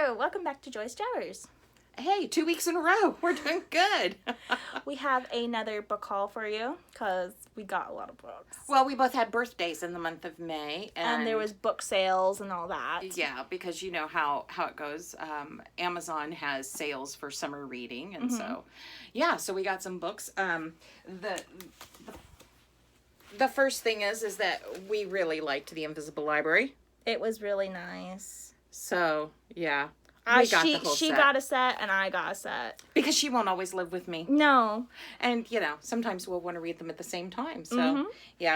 Hello, welcome back to Joy's Jabbers. Hey, 2 weeks in a row. We're doing good. We have another book haul for you because we got a lot of books. Well, we both had birthdays in the month of May. And there was book sales and all that. Yeah, because you know how it goes. Amazon has sales for summer reading. And so we got some books. The first thing is that we really liked The Invisible Library. It was really nice. So, yeah. She got a set and I got a set. Because she won't always live with me. No. And, you know, sometimes we'll want to read them at the same time. So,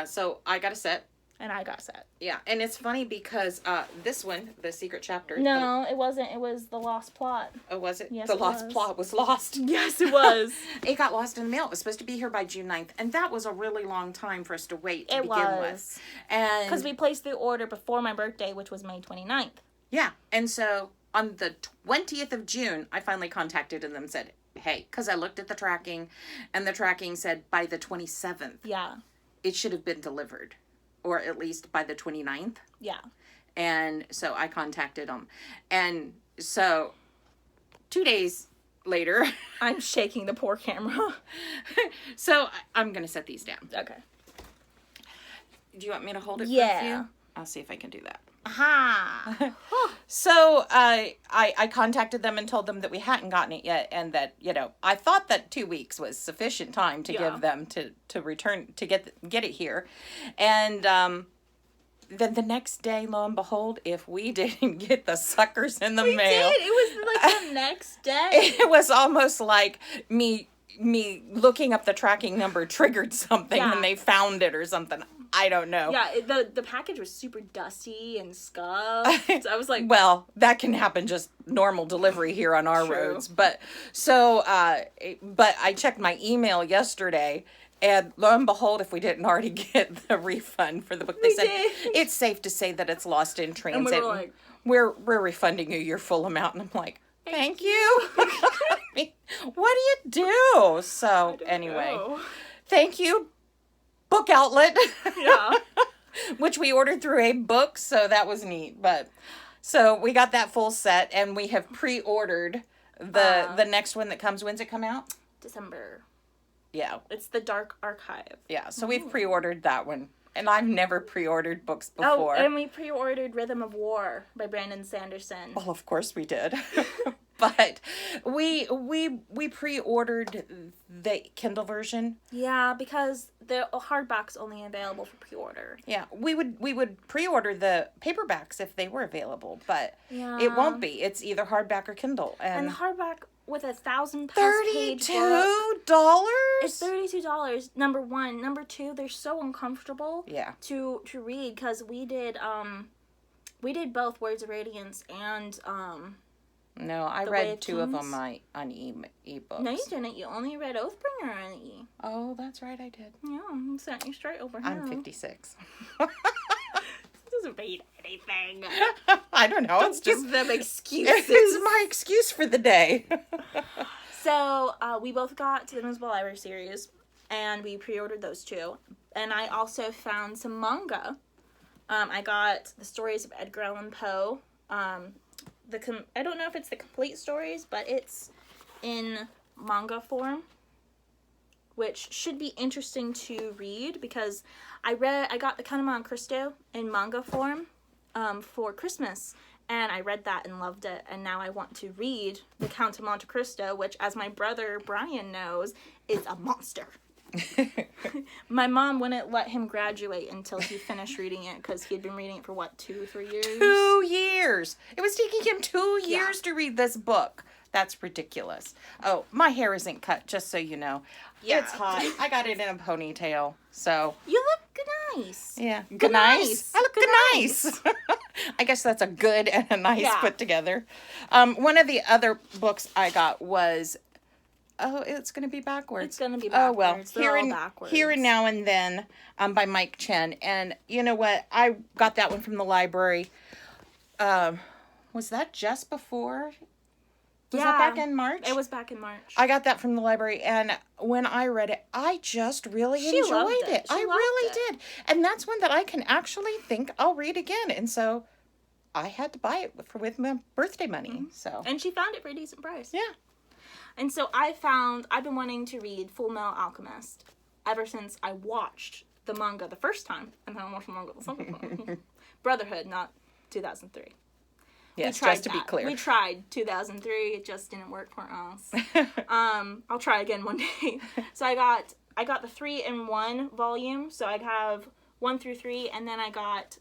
so I got a set. And I got a set. Yeah, and it's funny because this one, The Secret Chapter. No, it wasn't. It was The Lost Plot. Oh, was it? Yes, The Lost Plot was lost. Yes, it was. It got lost in the mail. It was supposed to be here by June 9th. And that was a really long time for us to wait to begin with. And because we placed the order before my birthday, which was May 29th. Yeah, and so on the 20th of June, I finally contacted them and said, hey, because I looked at the tracking, and the tracking said by the 27th. Yeah. It should have been delivered, or at least by the 29th. Yeah. And so I contacted them. And so 2 days later. I'm shaking the poor camera. So I'm going to set these down. Okay. Do you want me to hold it for you? I'll see if I can do that. Aha. So I contacted them and told them that we hadn't gotten it yet, and that, you know, I thought that 2 weeks was sufficient time to give them to return to get it here. And then the next day, lo and behold, if we didn't get the suckers in the mail. Did. It was like the next day. It was almost like me looking up the tracking number triggered something and they found it or something. I don't know. Yeah, the package was super dusty and scuffed. I was like... Well, that can happen just normal delivery here on our roads. But I checked my email yesterday, and lo and behold, if we didn't already get the refund for the book, they said it's safe to say that it's lost in transit. And we were like... We're refunding you your full amount. And I'm like, thank you. I mean, what do you do? So anyway, thank you, Book Outlet. Yeah. Which we ordered through a book, so that was neat. But so we got that full set, and we have pre-ordered the next one that comes. When's it come out? December. Yeah. It's the Dark Archive. Yeah, so we've pre-ordered that one. And I've never pre-ordered books before. Oh, and we pre-ordered Rhythm of War by Brandon Sanderson. Well, of course we did. But we pre-ordered the Kindle version. Yeah, because the hardback's only available for pre-order. Yeah, we would pre-order the paperbacks if they were available, but it won't be. It's either hardback or Kindle. And the hardback with 1,000+ page $32? It's $32. Number one. Number two, they're so uncomfortable. Yeah. To read, because we did both Words of Radiance and No, I read two of them on e-books. No, you didn't. You only read Oathbringer on e. Oh, that's right, I did. Yeah, I sent you straight over here. I'm 56. Doesn't read anything. I don't know. Don't give them excuses. It's my excuse for the day. So, we both got The Invisible Library series, and we pre-ordered those two. And I also found some manga. I got the stories of Edgar Allan Poe. I don't know if it's the complete stories, but it's in manga form, which should be interesting to read because I got the Count of Monte Cristo in manga form for Christmas, and I read that and loved it, and now I want to read the Count of Monte Cristo, which, as my brother Brian knows, is a monster. My mom wouldn't let him graduate until he finished reading it because he had been reading it for 2-3 years. 2 years. It was taking him 2 years to read this book. That's ridiculous. Oh, my hair isn't cut, just so you know. Yeah. It's hot. I got it in a ponytail, so. You look nice. Yeah. Good nice. I look good nice. I guess that's a good and a nice put together. One of the other books I got was it's going to be backwards. It's going to be backwards. Oh, well. Here and Now and Then by Mike Chen. And you know what? I got that one from the library. Was that just before? Was that back in March? It was back in March. I got that from the library, and when I read it, I just really enjoyed it. I really did. And that's one that I can actually think I'll read again. And so I had to buy it with my birthday money. So And she found it for a decent price. yeah. And so I've been wanting to read Full Metal Alchemist ever since I watched the manga the first time, and then I watched the manga the second time. Brotherhood, not 2003. Yes, just to be clear. We tried 2003. It just didn't work for us. I'll try again one day. So I got the 3-in-1 volume. So I'd have 1 through 3, and then I got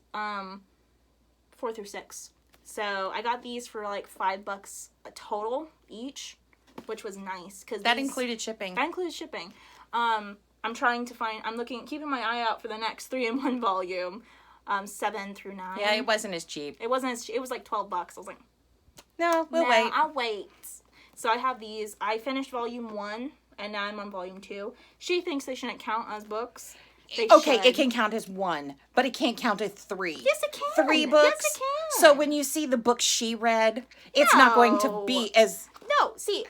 4 through 6. So I got these for like $5 a total each, which was nice because that included shipping. That included shipping. I'm trying to find. Keeping my eye out for the next 3-in-1 volume. 7 through 9. Yeah, it wasn't as cheap. It wasn't as cheap. It was like $12. I was like, no, we'll wait. I'll wait. So I have these. I finished volume 1, and now I'm on volume 2. She thinks they shouldn't count as books. They should. It can count as 1, but it can't count as 3. Yes, it can. 3 books. Yes, it can. So when you see the book she read, it's not going to be as... No, see,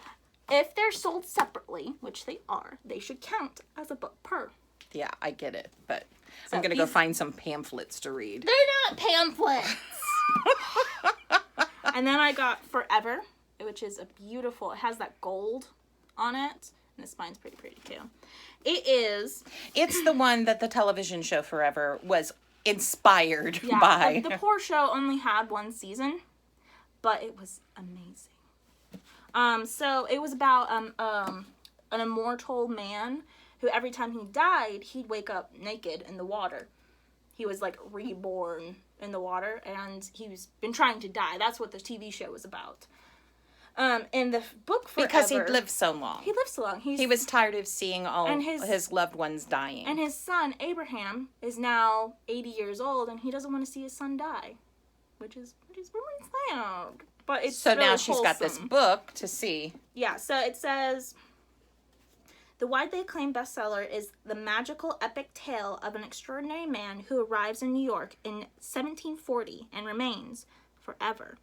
if they're sold separately, which they are, they should count as a book per. Yeah, I get it, but So I'm going to go find some pamphlets to read. They're not pamphlets. And then I got Forever, which is a beautiful, it has that gold on it. And the spine's pretty too. It's the one that the television show Forever was inspired by. The poor show only had 1 season, but it was amazing. So it was about an immortal man who every time he died, he'd wake up naked in the water. He was like reborn in the water, and he's been trying to die. That's what the TV show was about. In the book Forever, because he lived so long. He lived so long. He was tired of seeing all his loved ones dying. And his son, Abraham, is now 80 years old, and he doesn't want to see his son die. Which is really sad. But it's so really now she's wholesome. got this book to see. Yeah, so it says... The widely acclaimed bestseller is the magical epic tale of an extraordinary man who arrives in New York in 1740 and remains forever.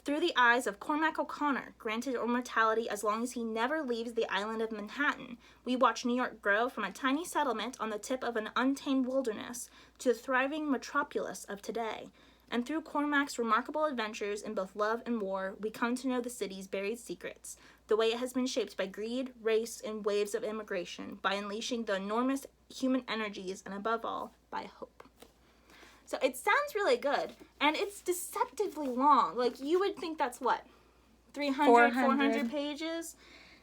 Through the eyes of Cormac O'Connor, granted immortality as long as he never leaves the island of Manhattan, we watch New York grow from a tiny settlement on the tip of an untamed wilderness to the thriving metropolis of today. And through Cormac's remarkable adventures in both love and war, we come to know the city's buried secrets, the way it has been shaped by greed, race, and waves of immigration, by unleashing the enormous human energies, and above all, by hope. So it sounds really good, and it's deceptively long. Like, you would think that's what? 400 pages?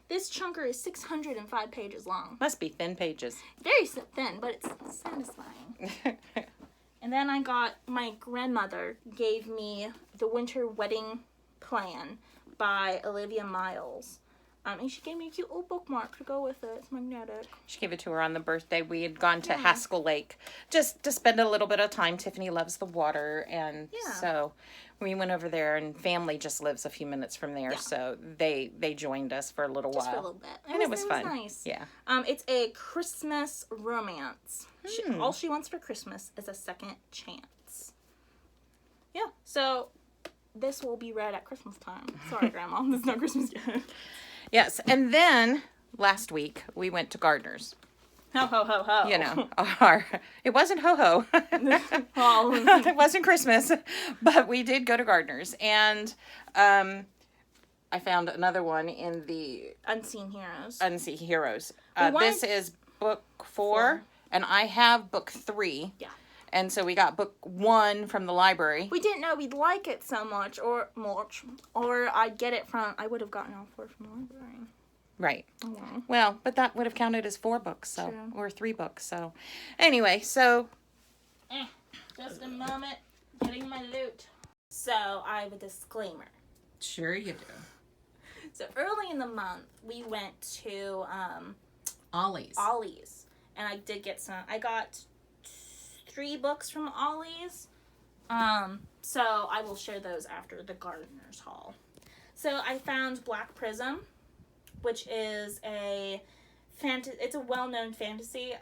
This chunker is 605 pages long. Must be thin pages. Very thin, but it's satisfying. And then my grandmother gave me The Winter Wedding Plan by Olivia Miles. And she gave me a cute little bookmark to go with it. It's magnetic. She gave it to her on the birthday. We had gone to Haskell Lake just to spend a little bit of time. Tiffany loves the water. And so we went over there, and family just lives a few minutes from there. Yeah. So they joined us for a little while. Just for a little bit. And it was fun. Nice. Yeah. It's a Christmas romance. All she wants for Christmas is a second chance. Yeah. So this will be read at Christmas time. Sorry, Grandma. It's not Christmas yet. Yes, and then last week we went to Gardner's. Ho, ho, ho, ho. You know, it wasn't ho-ho. Oh. It wasn't Christmas, but we did go to Gardner's. And I found another one in the... Unseen Heroes. Unseen Heroes. This is book 4, and I have book 3. Yeah. And so we got book 1 from the library. We didn't know we'd like it so much, or I'd get it from... I would have gotten all 4 from the library. Right. Oh, well. Well, but that would have counted as 4 books, so True. or 3 books. So, anyway, so... Just a moment. Getting my loot. So, I have a disclaimer. Sure you do. So, early in the month, we went to... Ollie's. And I did get some... I got 3 books from Ollie's. So I will share those after the Gardener's Haul. So I found Black Prism, which is it's a well-known fantasy.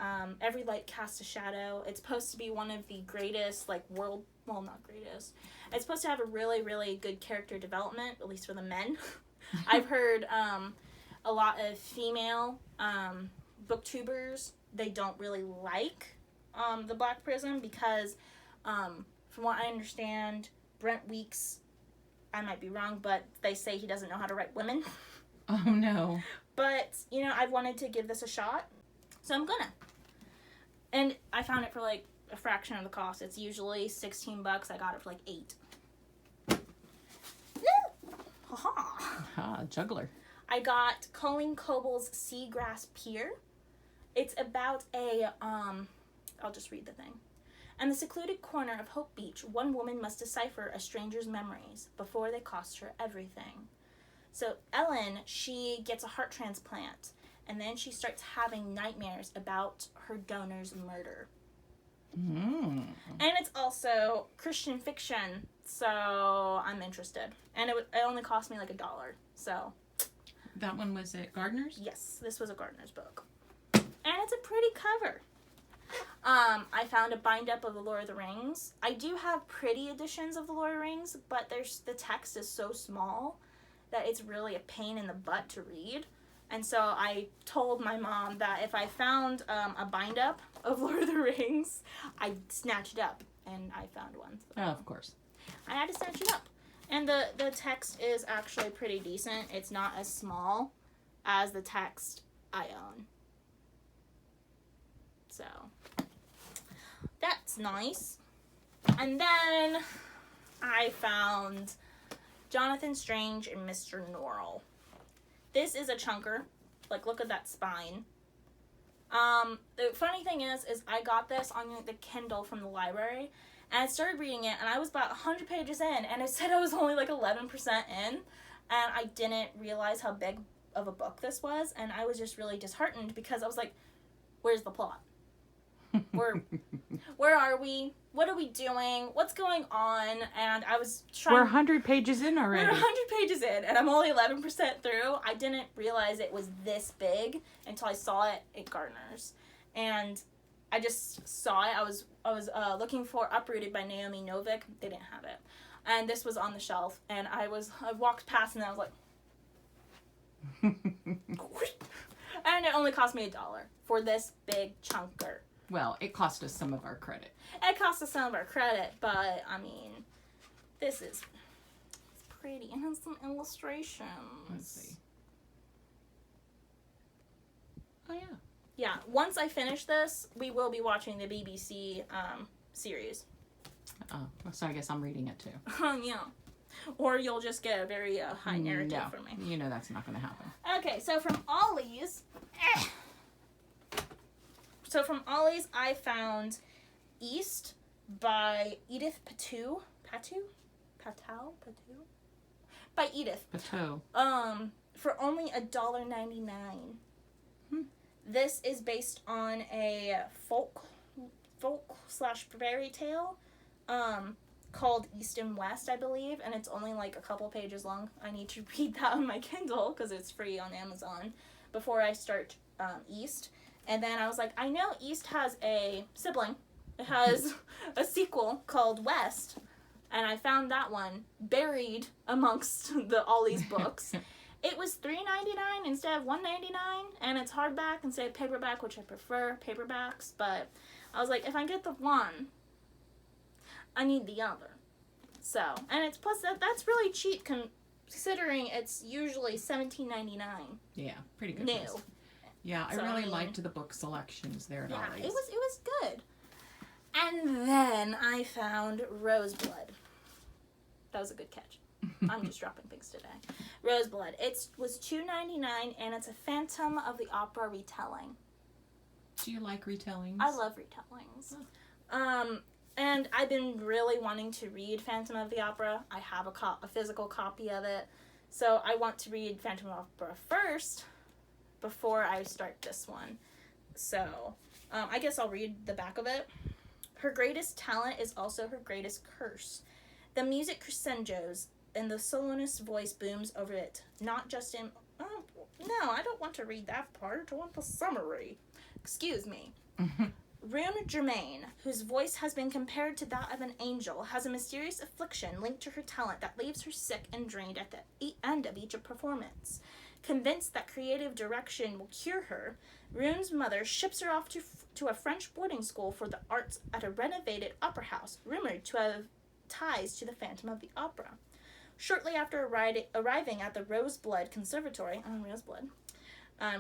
Every light casts a shadow. It's supposed to be one of the greatest, not greatest. It's supposed to have a really, really good character development, at least for the men. I've heard a lot of female booktubers, they don't really like the Black Prism because, from what I understand, Brent Weeks, I might be wrong, but they say he doesn't know how to write women. Oh, no. But, you know, I've wanted to give this a shot, so I'm gonna. And I found it for, like, a fraction of the cost. It's usually $16. I got it for, like, $8. Ha-ha. Ah, juggler. I got Colleen Coble's Seagrass Pier. It's about I'll just read the thing. In the secluded corner of Hope Beach, one woman must decipher a stranger's memories before they cost her everything. So Ellen, she gets a heart transplant, and then she starts having nightmares about her donor's murder. Mm. And it's also Christian fiction, so I'm interested. And it only cost me like $1, so. That one was at Gardner's? Yes, this was a Gardner's book. And it's a pretty cover. I found a bind-up of The Lord of the Rings. I do have pretty editions of The Lord of the Rings, but the text is so small that it's really a pain in the butt to read. And so I told my mom that if I found a bind-up of Lord of the Rings, I'd snatch it up. And I found one. So Oh, of course. I had to snatch it up. And the text is actually pretty decent. It's not as small as the text I own. So, that's nice. And then I found Jonathan Strange and Mr. Norrell. This is a chunker. Like, look at that spine. The funny thing is I got this on the Kindle from the library, and I started reading it, and I was about 100 pages in, and it said I was only like 11% in, and I didn't realize how big of a book this was, and I was just really disheartened because I was like, where's the plot? Where are we? What are we doing? What's going on? And I was trying. We're 100 pages in already. We're 100 pages in, and I'm only 11% through. I didn't realize it was this big until I saw it at Gardner's, and I just saw it. I was looking for Uprooted by Naomi Novik. They didn't have it, and this was on the shelf, and I walked past, and I was like, and it only cost me $1 for this big chunker. Well, it cost us some of our credit. It cost us some of our credit, but, I mean, this is it's pretty. It has some illustrations. Let's see. Oh, yeah. Yeah, once I finish this, we will be watching the BBC series. Oh, so I guess I'm reading it too. Yeah. Or you'll just get a very high narrative No, from me. you know that's not going to happen. Okay, so from Ollie's... I found East by Edith Patow. By Edith. Patow. For only $1.99. This is based on a folk / fairy tale, called East and West, I believe, and it's only like a couple pages long. I need to read that on my Kindle because it's free on Amazon before I start East. And then I was like, I know East has a sibling. It has a sequel called West. And I found that one buried amongst the Ollie's books. It was $3.99 instead of $1.99. And it's hardback instead of paperback, which I prefer paperbacks. But I was like, if I get the one, I need the other. So, and it's plus that's really cheap considering it's usually $17.99. Yeah, pretty good. New. Price. Yeah, I really liked the book selections there at Ollie's. It was good. And then I found Roseblood. That was a good catch. I'm just dropping things today. Roseblood. It was $2.99, and it's a Phantom of the Opera retelling. Do you like retellings? I love retellings. And I've been really wanting to read Phantom of the Opera. I have a physical copy of it. So I want to read Phantom of the Opera first before I start this one. So I guess I'll read the back of it. Her greatest talent is also her greatest curse. The music crescendos and the soloist's voice booms over it. Not just in... Oh, no, I don't want to read that part. I want the summary. Excuse me. Rune Germain, whose voice has been compared to that of an angel, has a mysterious affliction linked to her talent that leaves her sick and drained at the end of each performance. Convinced that creative direction will cure her, Rune's mother ships her off to a French boarding school for the arts at a renovated opera house, rumored to have ties to the Phantom of the Opera. Shortly after arriving at the Roseblood Conservatory,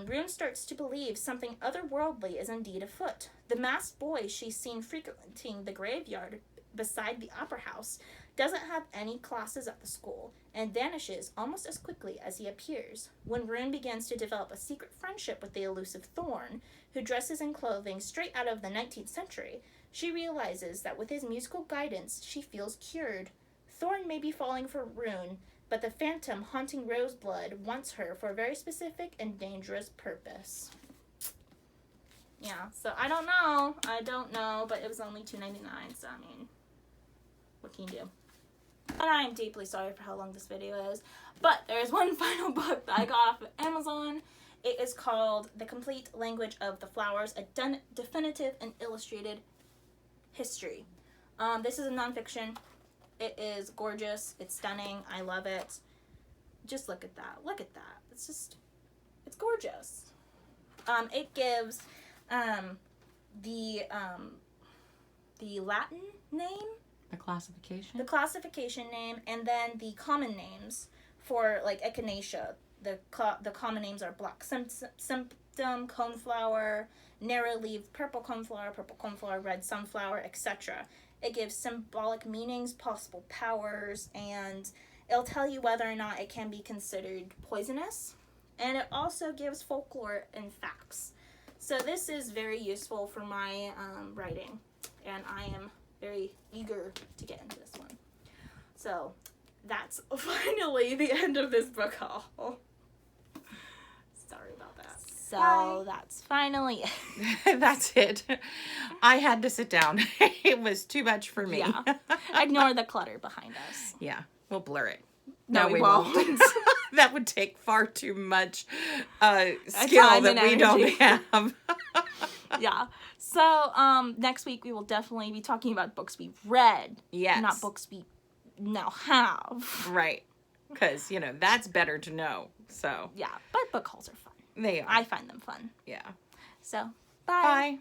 Rune starts to believe something otherworldly is indeed afoot. The masked boy she's seen frequenting the graveyard beside the opera house doesn't have any classes at the school and vanishes almost as quickly as he appears. When Rune begins to develop a secret friendship with the elusive Thorn, who dresses in clothing straight out of the 19th century, she realizes that with his musical guidance, she feels cured. Thorn may be falling for Rune, but the phantom haunting Roseblood wants her for a very specific and dangerous purpose. Yeah, so I don't know, but it was only $2.99, so I mean, what can you do? And I am deeply sorry for how long this video is, but there is one final book that I got off of Amazon. It is called The Complete Language of the Flowers, a definitive and illustrated history. This is a nonfiction. It is gorgeous. It's stunning. I love it. Just look at that. Look at that. It's gorgeous. It gives the Latin name, The classification? the classification name, and then the common names for, like, echinacea. The common names are black symptom, coneflower, narrow-leaved purple coneflower, red sunflower, etc. It gives symbolic meanings, possible powers, and it'll tell you whether or not it can be considered poisonous. And it also gives folklore and facts. So this is very useful for my writing, and I am very eager to get into this one. So that's finally the end of this book haul. Sorry about that. So Bye. that's finally it. That's it. I had to sit down. It was too much for me. Yeah. Ignore the clutter behind us. Yeah, we'll blur it. No, we won't. That would take far too much skill Time that and we don't energy. have. Yeah. So next week we will definitely be talking about books we've read. Yes. Not books we now have. Right. Because, that's better to know. So, Yeah. But book hauls are fun. they are. I find them fun. Yeah. So, bye. Bye.